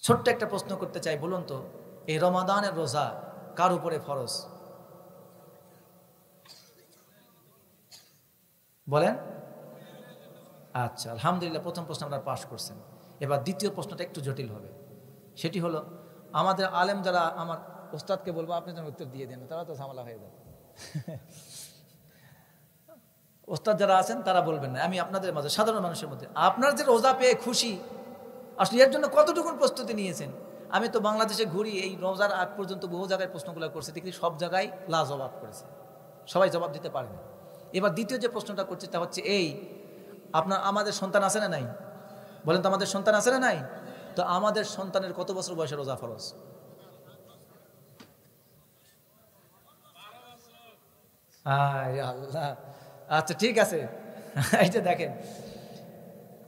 ছোট্ট একটা প্রশ্ন করতে চাই, বলুন তো এই রমাদানের রোজা কার উপরে ফরজ? বলেন। আচ্ছা, আলহামদুলিল্লাহ, প্রথম প্রশ্ন আপনারা পাস করছেন। এবার দ্বিতীয় প্রশ্নটা একটু জটিল হবে। সেটি হলো, আমাদের আলেম যারা, আমার ওস্তাদকে বলবো আপনি যেন উত্তর দিয়ে দেন, তারা তো ঝামেলা হয়ে যাবে। ওস্তাদ যারা আছেন তারা বলবেন না, আমি আপনাদের মাঝে সাধারণ মানুষের মধ্যে, আপনার যে রোজা পেয়ে খুশি, আসলে এর জন্য কতটুকু প্রস্তুতি নিয়েছেন? আমি তো বাংলাদেশে ঘুরি, এই রোজার আগ পর্যন্ত বহু জায়গায় প্রশ্নগুলো করছি, দেখি সব জায়গায় লাজবাব করেছে, সবাই জবাব দিতে পারে না। এবার দ্বিতীয় যে প্রশ্নটা করছি তা হচ্ছে এই, আমাদের সন্তান আছে না নাই? বলেন তো, আমাদের সন্তান আছে না নাই? তো আমাদের সন্তানের কত বছর বয়সে রোজা ফরজ? আল্লাহ, আচ্ছা ঠিক আছে। এই যে দেখেন,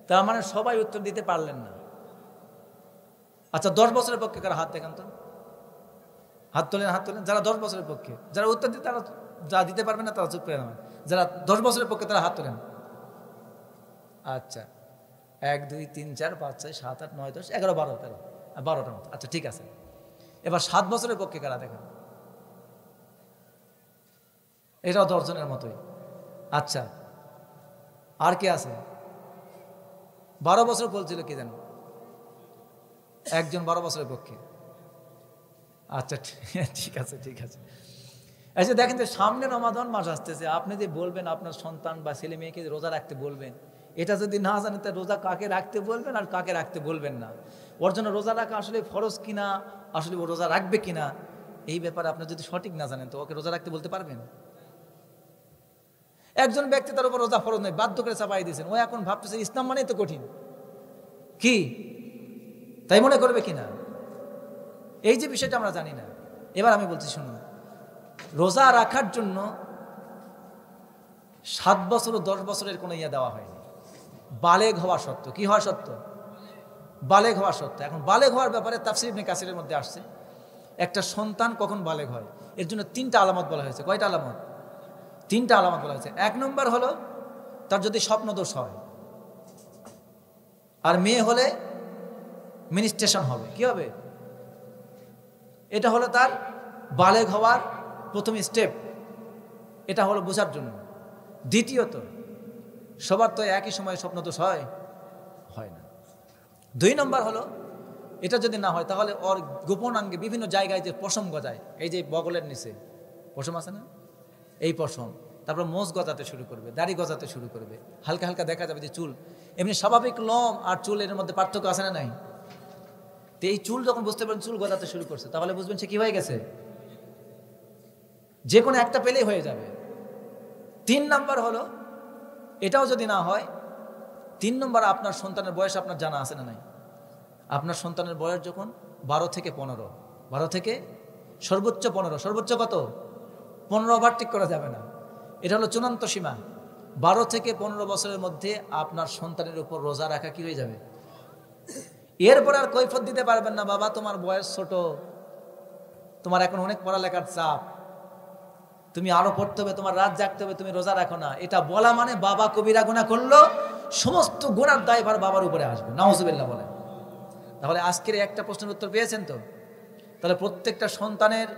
তার মানে সবাই উত্তর দিতে পারলেন না। আচ্ছা, 10 বছরের পক্ষে কারা হাত দেখেন তো, হাত তোলেন, হাত তোলেন। যারা 10 বছরের পক্ষে, যারা উত্তর দিতে, তারা যা দিতে পারবেন না তারা চুপ করে নেবেন। যারা 10 বছরের পক্ষে তারা হাত তোলেন। আচ্ছা, 1 2 3 4 5 6 7 8 9 10 11 12 13 12টার মতো। আচ্ছা ঠিক আছে। এবার 7 বছরের পক্ষে কারা দেখেন? এটাও 10 জনের মতোই। আচ্ছা, আর কে আছে? 12 বছর বলছিল কি জানো, একজন 12 বছরের পক্ষে। আচ্ছা ঠিক আছে, ঠিক আছে। আচ্ছা দেখেন, যে সামনে রমাদান মাস আসতেছে, আপনি যে বলবেন আপনার সন্তান বা ছেলে মেয়েকে রোজা রাখতে বলবেন, এটা যদি না জানেন তা রোজা কাকে রাখতে বলবেন আর কাকে রাখতে বলবেন না, ওর জন্য রোজা রাখা আসলে ফরজ কিনা, আসলে ও রোজা রাখবে কিনা, এই ব্যাপারে আপনি যদি সঠিক না জানেন তো ওকে রোজা রাখতে বলতে পারবেন? একজন ব্যক্তি তার উপর রোজা ফরজ নয়, বাধ্য করে চাপাই দিয়েছেন, ও এখন ভাবতেছে ইসলাম মানেই তো কঠিন, কি তাই মনে করবে কিনা, এই যে বিষয়টা আমরা জানি না। এবার আমি বলছি শুনুন, রোজা রাখার জন্য 7 বছর ও 10 বছরের কোনো ইয়ে দেওয়া হয়নি, বালেগ হওয়া সত্য। কি হওয়া সত্য? বালেগ হওয়া সত্য। এখন বালেগ হওয়ার ব্যাপারে তাফসীর ইবনে কাসিরের মধ্যে আসছে, একটা সন্তান কখন বালেগ হয় এর জন্য 3টা আলামত বলা হয়েছে। কয়টা আলামত? 3টা আলামত বলা হয়েছে। 1 নম্বর হলো তার যদি স্বপ্নদোষ হয়, আর মেয়ে হলে মিনিস্ট্রেশন হবে। কি হবে? এটা হলো তার বালেগ হওয়ার প্রথম স্টেপ, এটা হলো বোঝার জন্য। দ্বিতীয়ত, সবার তো একই সময়ে স্বপ্নদোষ হয় না। 2 নম্বর হলো, এটা যদি না হয় তাহলে ওর গোপন অঙ্গে বিভিন্ন জায়গায় যে পশম গজায়, এই যে বগলের নিচে পশম আছে না, এই পশম, তারপর মোজ গজাতে শুরু করবে, দাড়ি গজাতে শুরু করবে, হালকা হালকা দেখা যাবে যে চুল। এমনি স্বাভাবিক লোম আর চুল এর মধ্যে পার্থক্য আছে না নাই? তো এই চুল যখন বুঝতে পারেন চুল গজাতে শুরু করছে, তাহলে বুঝবেন সে কি হয়ে গেছে, যে কোনো একটা পেলেই হয়ে যাবে। 3 নাম্বার হলো, এটাও যদি না হয়, 3 নম্বর, আপনার সন্তানের বয়স আপনার জানা আছে না নাই? আপনার সন্তানের বয়স যখন 12 থেকে 15, 12 থেকে সর্বোচ্চ 15, সর্বোচ্চ কত? 15 ওভারটেক করা যাবে না, এটা হলো চূড়ান্ত সীমা। 12 থেকে 15 বছরের মধ্যে আপনার সন্তানের উপর রোজা রাখা কি হয়ে যাবে? এরপর আর কৈফিয়ত দিতে পারবেন না, বাবা তোমার বয়স ছোট, তোমার এখন অনেক পড়ালেখার চাপ, তুমি আরো পড়তে হবে, তোমার রাত জাগতে হবে, তুমি রোজা রাখো না। এটা বলা মানে বাবা কবিরা গুনাহ করলো, সমস্ত গুনার দায়ভার বাবার উপরে আসবে। নাউজুবিল্লাহ বলেন। তাহলে আজকের একটা প্রশ্নের উত্তর পেয়েছেন তো? তাহলে প্রত্যেকটা সন্তানের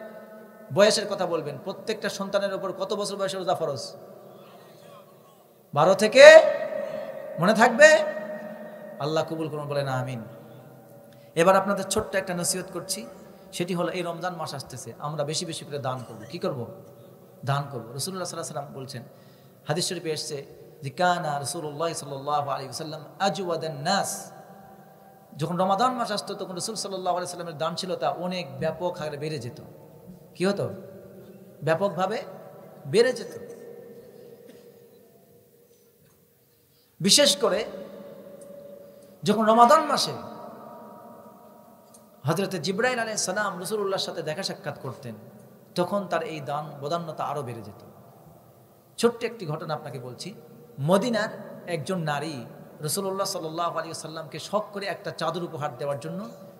বয়সের কথা বলবেন, প্রত্যেকটা সন্তানের উপর কত বছর বয়সে রোজা ফরজ? 12 থেকে, মনে থাকবে? আল্লাহ কবুল করুন, বলেন আমিন। এবার আপনাদের ছোট্ট একটা নসিহত করছি, সেটি হলো এই রমজান মাস আসতেছে, আমরা বেশি বেশি করে দান করব। কি করব? দান করব। রাসূলুল্লাহ সাল্লাল্লাহু আলাইহি ওয়াসাল্লাম বলছেন, হাদিস শরীফে এসেছে যে কানা রাসূলুল্লাহ সাল্লাল্লাহু আলাইহি ওয়াসাল্লাম আজওয়াদান নাস, যখন রমাদান মাস আসতো তখন রাসূল সাল্লাল্লাহু আলাইহি ওয়াসাল্লামের দান ছিল তা অনেক ব্যাপক হারে বেড়ে যেত। কি হতো? ব্যাপকভাবে বেড়ে যেত। বিশেষ করে যখন রমাদান মাসে হযরত জিবরাইল আলাইহিস সালাম রাসূলুল্লাহর সাথে দেখা সাক্ষাৎ করতেন, তখন তার এই দান বদান্যতা আরো বেড়ে যেত। ছোট্ট একটি ঘটনা আপনাকে বলছি। মদিনার একজন নারী রাসূলুল্লাহ সাল্লাল্লাহু আলাইহি ওয়াসাল্লামকে শখ করে একটা চাদর উপহার দেওয়ার জন্য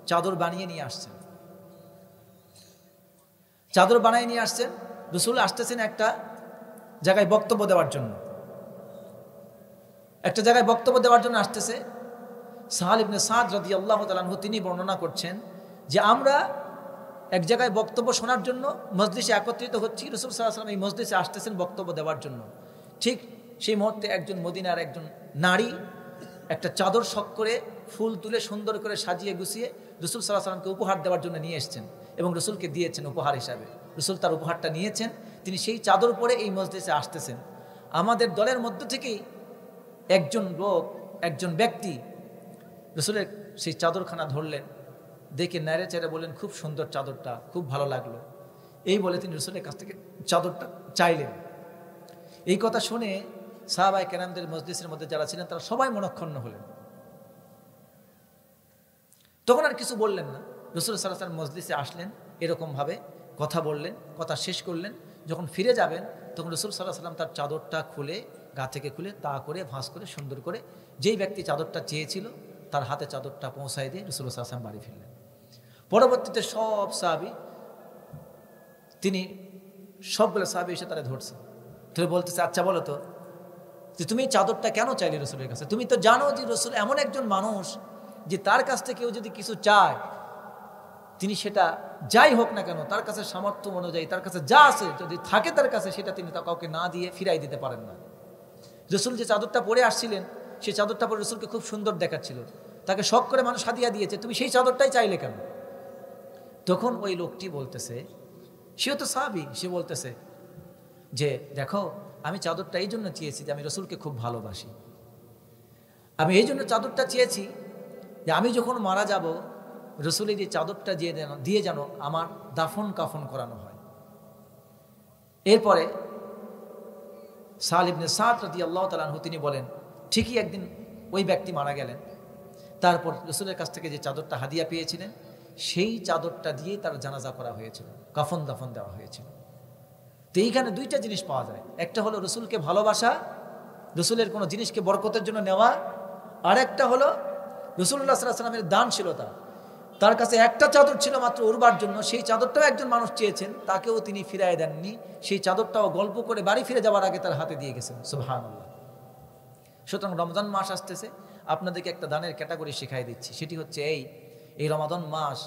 চাদর বানিয়ে নিয়ে আসছেন। চাদর বানিয়ে নিয়ে আসছেন, রাসূল আসতেছেন একটা জায়গায় বক্তব্য দেওয়ার জন্য, একটা জায়গায় বক্তব্য দেওয়ার জন্য আসতেছে। সাহাল ইবনে সাদ রাদিয়াল্লাহু তাআলা আনহু তিনি বর্ণনা করছেন যে আমরা এক জায়গায় বক্তব্য শোনার জন্য মজলিসে একত্রিত হচ্ছি, রাসূল সাল্লাল্লাহু আলাইহি ওয়াসাল্লাম এই মজলিসে আসতেছেন বক্তব্য দেওয়ার জন্য। ঠিক সেই মুহূর্তে একজন মদিনার একজন নারী একটা চাদর শখ করে ফুল তুলে সুন্দর করে সাজিয়ে গুছিয়ে রাসূল সাল্লাল্লাহু আলাইহি ওয়াসাল্লামকে উপহার দেওয়ার জন্য নিয়ে এসেছেন এবং রাসূলকে দিয়েছেন উপহার হিসাবে। রাসূল তার উপহারটা নিয়েছেন, তিনি সেই চাদর পরে এই মজলিসে আসতেছেন। আমাদের দলের মধ্য থেকেই একজন লোক, একজন ব্যক্তি রাসূলের সেই চাদরখানা ধরলেন, দেখে নেড়ে চেড়ে বললেন, খুব সুন্দর চাদরটা, খুব ভালো লাগলো। এই বলে তিনি রাসূলের কাছ থেকে চাদরটা চাইলেন। এই কথা শুনে সাহাবায়ে কেরামদের মজলিসের মধ্যে যারা ছিলেন তারা সবাই মনঃক্ষুণ্ণ হলেন। তখন আর কিছু বললেন না। রাসূল সাল্লাল্লাহু আলাইহি ওয়াসাল্লাম মজলিসে আসলেন, এরকমভাবে কথা বললেন, কথা শেষ করলেন। যখন ফিরে যাবেন তখন রাসূল সাল্লাল্লাহু আলাইহি ওয়াসাল্লাম তার চাদরটা খুলে, গা থেকে খুলে, তা করে ভাঁজ করে সুন্দর করে যেই ব্যক্তি চাদরটা চেয়েছিল তার হাতে চাদরটা পৌঁছায় দিয়ে রাসূল সাল্লাল্লাহু আলাইহি ওয়াসাল্লাম বাড়ি ফিরলেন। পরবর্তীতে সব সাহাবী, তিনি সবগুলো সাহাবী এসে তারা ধরছে, ধরে বলতেছে, আচ্ছা বলো তো যে তুমি চাদরটা কেন চাইলে রাসূলের কাছে? তুমি তো জানো যে রাসূল এমন একজন মানুষ যে তার কাছ থেকে কেউ যদি কিছু চায় তিনি সেটা যাই হোক না কেন তার কাছে সামর্থ্য অনুযায়ী তার কাছে যা আছে যদি থাকে তার কাছে সেটা তিনি তা কাউকে না দিয়ে ফিরাই দিতে পারেন না। রাসূল যে চাদরটা পরে আসছিলেন সেই চাদরটা পরে রাসূলকে খুব সুন্দর দেখাচ্ছিল, তাকে শখ করে মানুষ হাদিয়া দিয়েছে, তুমি সেই চাদরটাই চাইলে কেন? তখন ওই লোকটি বলতেছে, সেও তো সাহাবী, সে বলতেছে যে দেখো, আমি চাদরটা এই জন্য চেয়েছি যে আমি রাসূলকে খুব ভালোবাসি। আমি এই জন্য চাদরটা চেয়েছি যে আমি যখন মারা যাব রাসূলের এই চাদরটা দিয়ে যেন আমার দাফন কাফন করানো হয়। এরপরে সাহাল ইবনে সাদ রাদিয়াল্লাহু তাআলা আনহু তিনি বলেন, ঠিকই একদিন ওই ব্যক্তি মারা গেলেন, তারপর রাসূলের কাছ থেকে যে চাদরটা হাদিয়া পেয়েছিলেন সেই চাদরটা দিয়ে তার জানাজা করা হয়েছিল, কাফন দাফন দেওয়া হয়েছিল। তো এইখানে দুইটা জিনিস পাওয়া যায়, একটা হলো রাসূলকে ভালোবাসা, রাসূলের কোনো জিনিসকে বরকতের জন্য নেওয়া, আর একটা হলো রাসূলুল্লাহ সাল্লাল্লাহু আলাইহি ওয়াসাল্লামের দান ছিল। তার কাছে একটা চাদর ছিল মাত্র উড়বার জন্য, সেই চাদরটাও একজন মানুষ চেয়েছেন, তাকেও তিনি ফিরায় দেননি, সেই চাদরটাও গল্প করে বাড়ি ফিরে যাওয়ার আগে তার হাতে দিয়ে গেছেন। সুবহানাল্লাহ। সুতরাং রমজান মাস আসতেছে, আপনাদেরকে একটা দানের ক্যাটাগরি শিখাই দিচ্ছি, সেটি হচ্ছে এই রমাদান মাস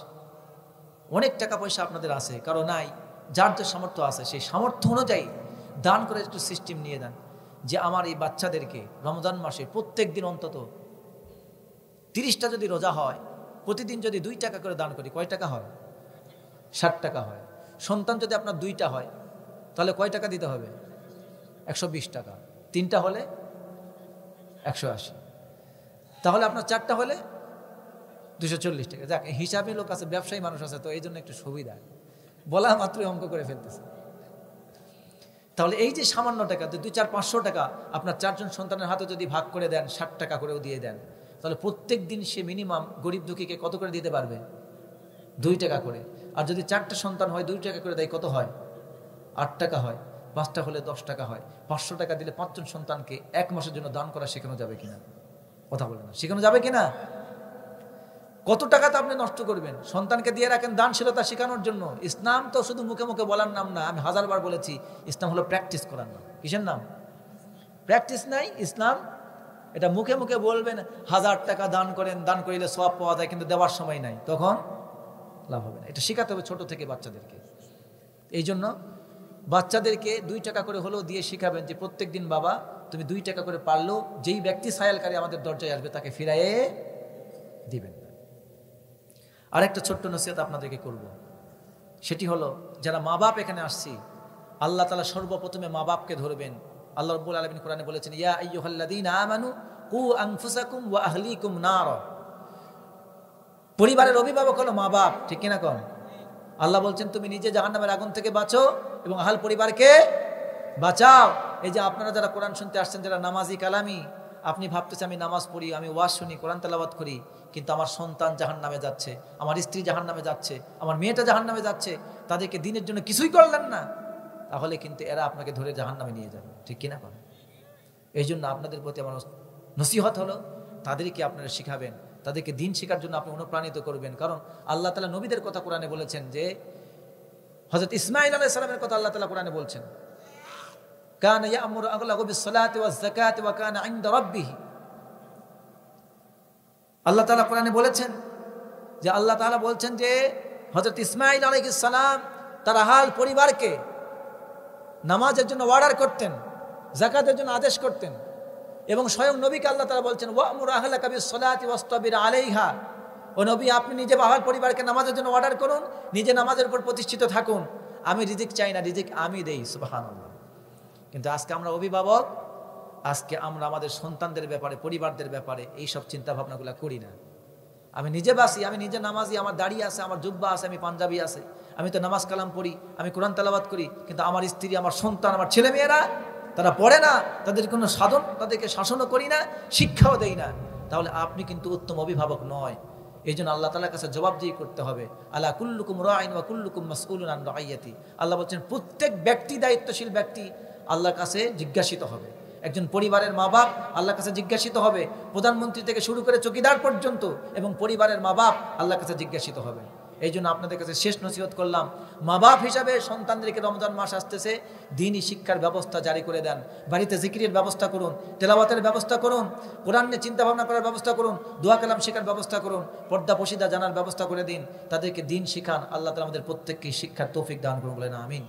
অনেক টাকা পয়সা আপনাদের আছে, কারো নাই, যার যে সামর্থ্য আছে সেই সামর্থ্য অনুযায়ী দান করে একটু সিস্টেম নিয়ে দেন যে আমার এই বাচ্চাদেরকে রমজান মাসে প্রত্যেক দিন অন্তত 30টা যদি রোজা হয়, প্রতিদিন যদি 2 টাকা করে দান করি, কয় টাকা হয়? 60 টাকা হয়। সন্তান যদি আপনার 2টা হয় তাহলে কয় টাকা দিতে হবে? 120 টাকা। 3টা হলে 180, তাহলে আপনার 4টা হলে 240 টাকা। যাক, হিসাবে লোক আছে, ব্যবসায়ী মানুষ আছে, তো এই জন্য একটু সুবিধা, বলা মাত্রই অঙ্ক করে ফেলতেছে। তাহলে এই যে সামান্য টাকা, 2, 4, 500 টাকা আপনার 4 জন সন্তানের হাতে যদি ভাগ করে দেন, 60 টাকা করেও দিয়ে দেন, তাহলে প্রত্যেক দিন সে মিনিমাম গরিব দুঃখীকে কত করে দিতে পারবে? 2 টাকা করে। আর যদি 4টা সন্তান হয় 2 টাকা করে দেয়, কত হয়? 8 টাকা হয়। 5টা হলে 10 টাকা হয়। 500 টাকা দিলে 5 জন সন্তানকে 1 মাসের জন্য দান করা শেখানো যাবে কিনা? কথা বলে না, শেখানো যাবে কিনা? কত টাকা তো আপনি নষ্ট করবেন, সন্তানকে দিয়ে রাখেন দানশীলতা শেখানোর জন্য। ইসলাম তো শুধু মুখে মুখে বলার নাম না, আমি 1000বার বলেছি, ইসলাম হলো প্র্যাকটিস করার নাম। কিসের নাম? প্র্যাকটিস নাই ইসলাম। এটা মুখে মুখে বলবেন 1000 টাকা দান করেন, দান করিলে সওয়াব পাওয়া যায়, কিন্তু দেওয়ার সময় নাই, তখন লাভ হবে না। এটা শেখাতে হবে ছোট থেকে বাচ্চাদেরকে। এই জন্য বাচ্চাদেরকে 2 টাকা করে হলেও দিয়ে শিখাবেন যে প্রত্যেক দিন বাবা তুমি 2 টাকা করে পারলেও যেই ব্যক্তি সায়ালকারী আমাদের দরজায় আসবে তাকে ফিরাইয়ে দিবেন। আরেকটা ছোট্ট নসিহত আপনাদেরকে করব, সেটি হলো যারা মা বাপ এখানে আসছি, আল্লাহ তাআলা সর্বপ্রথমে মা বাপকে ধরবেন। আল্লাহ রাব্বুল আলামিন কোরআনে বলেছেন, ইয়া আইয়ুহাল্লাযীনা আমানু কু আনফুসাকুম ওয়া আহলিকুম নার। পরিবারের অভিভাবক হলো মা বাপ, ঠিক কিনা কোন? আল্লাহ বলছেন তুমি নিজে জাহান্নামের আগুন থেকে বাঁচো এবং আহল পরিবারকে বাঁচাও। এই যে আপনারা যারা কোরআন শুনতে আসছেন, যারা নামাজি কালামি, আপনি ভাবতেছেন আমি নামাজ পড়ি, আমি ওয়াজ শুনি, কোরআন তেলাওয়াত করি, কিন্তু আমার সন্তান জাহান্নামে যাচ্ছে, আমার স্ত্রী জাহান্নামে যাচ্ছে, আমার মেয়েটা জাহান্নামে যাচ্ছে, তাদেরকে দিনের জন্য কিছুই করলেন না, তাহলে কিন্তু এরা আপনাকে ধরে জাহান্নামে নিয়ে যাবে, ঠিক কিনা কোন? এই জন্য আপনাদের প্রতি আমার নসিহত হলো তাদেরকে আপনারা শিখাবেন, তাদেরকে দিন শেখার জন্য আপনি অনুপ্রাণিত করবেন। কারণ আল্লাহ তাআলা নবীদের কথা কোরআনে বলেছেন, যে হযরত ইসমাঈল আলাইহিস সালামের কথা আল্লাহ তাআলা কোরআনে বলছেন, কানা ইয়া'মুরু আহলাহু বিস-সালাতি ওয়াজ-যাকাতি ওয়া কানা 'ইনদা রাব্বিহি। আল্লাহ তাআলা কোরআনে বলেছেন যে আল্লাহ তাআলা বলছেন যে হযরত ইসমাঈল আলাইহিস সালাম তার আহাল পরিবারকে নামাজের জন্য অর্ডার করতেন, যাকাতের জন্য আদেশ করতেন, এবং স্বয়ং নবীকে আল্লাহ তাআলা বলছেন ওয়া'মুর আহলাকা বিস-সালাতি ওয়াসতাবির আলাইহা, ও নবী আপনি নিজে আহাল পরিবারকে নামাজের জন্য অর্ডার করুন, নিজে নামাজের উপর প্রতিষ্ঠিত থাকুন, আমি রিজিক চাই না, রিজিক আমি দেই। সুবহানাল্লাহ। কিন্তু আজকে আমরা অভিভাবক, আজকে আমরা আমাদের সন্তানদের ব্যাপারে, পরিবারদের ব্যাপারে এইসব চিন্তা ভাবনাগুলো করি না। আমি নিজে বাসি, আমি নিজে নামাজি, আমার দাড়ি আছে, আমার জুব্বা আছে, আমি পাঞ্জাবি আছে, আমি তো নামাজ কালাম পড়ি, আমি কোরআন তেলাওয়াত করি, কিন্তু আমার স্ত্রী, আমার সন্তান, আমার ছেলেমেয়েরা তারা পড়ে না, তাদের কোনো সাধন, তাদেরকে শাসনও করি না, শিক্ষাও দেই না। তাহলে আপনি কিন্তু উত্তম অভিভাবক নয়। এই জন্য আল্লাহ তাআলার কাছে জবাবদিহি করতে হবে। আলা কুল্লুকুম রাইন ওয়া কুল্লুকুম মাসউলুন আন রাইয়াতি। আল্লাহ বলছেন প্রত্যেক ব্যক্তি, দায়িত্বশীল ব্যক্তি আল্লাহর কাছে জিজ্ঞাসিত হবে। একজন পরিবারের মা বাপ আল্লাহর কাছে জিজ্ঞাসিত হবে, প্রধানমন্ত্রী থেকে শুরু করে চৌকিদার পর্যন্ত, এবং পরিবারের মা বাপ আল্লাহর কাছে জিজ্ঞাসিত হবে। এই জন্য আপনাদের কাছে শেষ নসিহত করলাম, মা বাপ হিসাবে সন্তানদেরকে রমজান মাস আসতেছে, দ্বীনি শিক্ষার ব্যবস্থা জারি করে দেন, বাড়িতে জিকিরের ব্যবস্থা করুন, তেলাওয়াতের ব্যবস্থা করুন, কোরআন নিয়ে চিন্তা ভাবনা করার ব্যবস্থা করুন, দোয়া কালাম শেখার ব্যবস্থা করুন, পর্দা পশিদা জানার ব্যবস্থা করে দিন, তাদেরকে দ্বীন শিখান। আল্লাহ তাআলা আমাদের প্রত্যেককে শিক্ষার তৌফিক দান করুন বলেন আমিন।